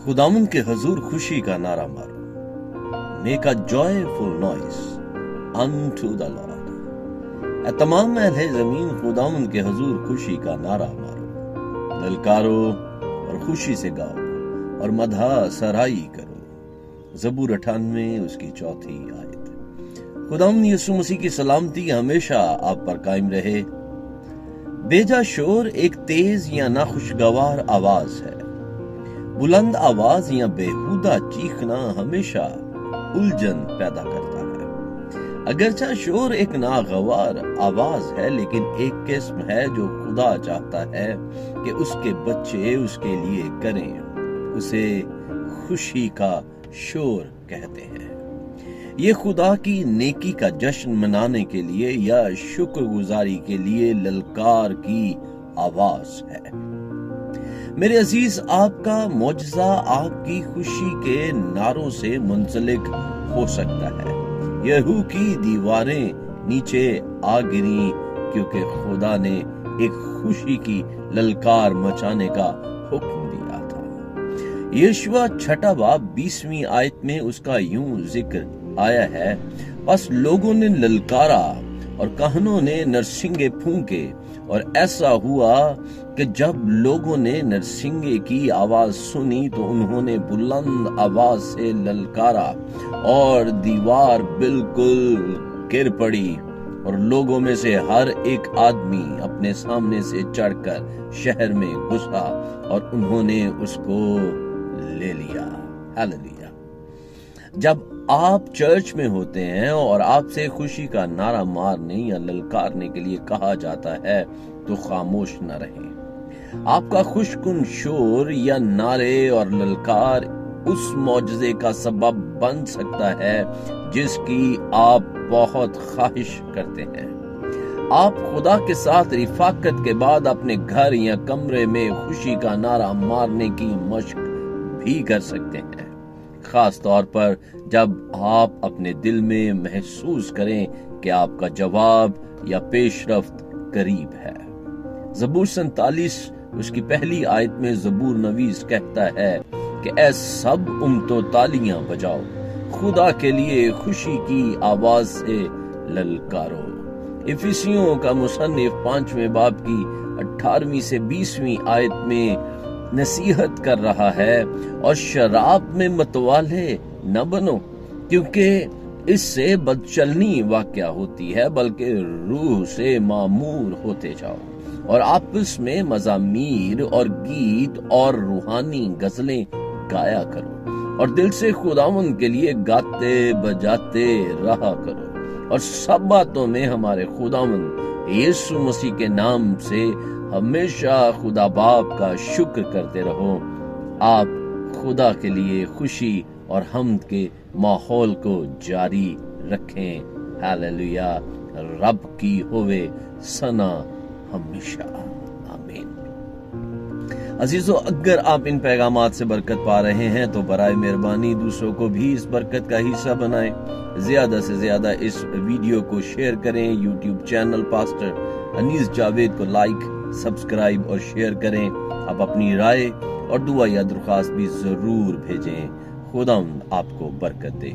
खुदावंद के हजूर खुशी का नारा मारो। Make a joyful noise unto the Lord. तमाम अहले जमीन खुदावंद के हजूर खुशी का नारा मारो, ललकारो और खुशी से गाओ और मधा सराई करो। जबूर 98 उसकी 4 आयत। खुदावंद यीशु मसीह की सलामती हमेशा आप पर कायम रहे। बेजा शोर एक तेज या नाखुशगवार आवाज है। बुलंद आवाज या बेहुदा चीखना हमेशा उलझन पैदा करता है। अगरचा शोर एक नागवार आवाज है, लेकिन एक किस्म है जो खुदा चाहता है कि उसके बच्चे उसके लिए करें। उसे खुशी का शोर कहते हैं। ये खुदा की नेकी का जश्न मनाने के लिए या शुक्रगुजारी के लिए ललकार की आवाज है। मेरे अजीज, आपका मौजज़ा आपकी खुशी के नारों से मुंसलिक हो सकता है। यहू की दीवारें नीचे आ गिरी क्योंकि खुदा ने एक खुशी की ललकार मचाने का हुक्म दिया था। यशुआ 6 बाब 20वीं आयत में उसका यूं जिक्र आया है, बस लोगों ने ललकारा और काहनों ने नरसिंगे फूंके, और ऐसा हुआ कि जब लोगों ने नरसिंगे की आवाज सुनी तो उन्होंने बुलंद आवाज से ललकारा और दीवार बिल्कुल गिर पड़ी और लोगों में से हर एक आदमी अपने सामने से चढ़कर शहर में घुसा और उन्होंने उसको ले लिया। हालेलुया। जब आप चर्च में होते हैं और आपसे खुशी का नारा मारने या ललकारने के लिए कहा जाता है तो खामोश न रहें। आपका खुशकुन शोर या नारे और ललकार उस मौजज़े का सबब बन सकता है जिसकी आप बहुत ख्वाहिश करते हैं। आप खुदा के साथ रिफाकत के बाद अपने घर या कमरे में खुशी का नारा मारने की मशक भी कर सकते हैं, खास तौर पर जब आप अपने दिल में महसूस करें कि आपका जवाब या पेशरफ्त करीब है। ज़बूर 47 उसकी 1 आयत में ज़बूर नवीस कहता है कि ऐ सब उम्मतो तालियां बजाओ, खुदा के लिए खुशी की आवाज से ललकारो। इफिसियों का मुसन्निफ 5वें बाब की 18वीं से 20वीं आयत में नसीहत कर रहा है, और शराब में मतवाले न बनो क्योंकि इससे बदचलनी वाक़या होती है, बल्कि रूह से मामूर होते जाओ और आपस में मज़ामीर और गीत और रूहानी गजलें गाया करो और दिल से खुदावंद के लिए गाते बजाते रहा करो और सब बातों में हमारे खुदावंद यीशु मसीह के नाम से हमेशा खुदा बाप का शुक्र करते रहो। आप खुदा के लिए खुशी और हम्द के माहौल को जारी रखें। हालेलुया। रब की होवे सना हमेशा। आमीन। अजीजों, अगर आप इन पैगामात से बरकत पा रहे हैं तो बराए मेहरबानी दूसरों को भी इस बरकत का हिस्सा बनाएं। ज्यादा से ज्यादा इस वीडियो को शेयर करें। YouTube channel pastor Anees Javed को लाइक, सब्सक्राइब और शेयर करें। आप अपनी राय और दुआ या दरख्वास्त भी जरूर भेजें। खुदा आपको बरकत दे।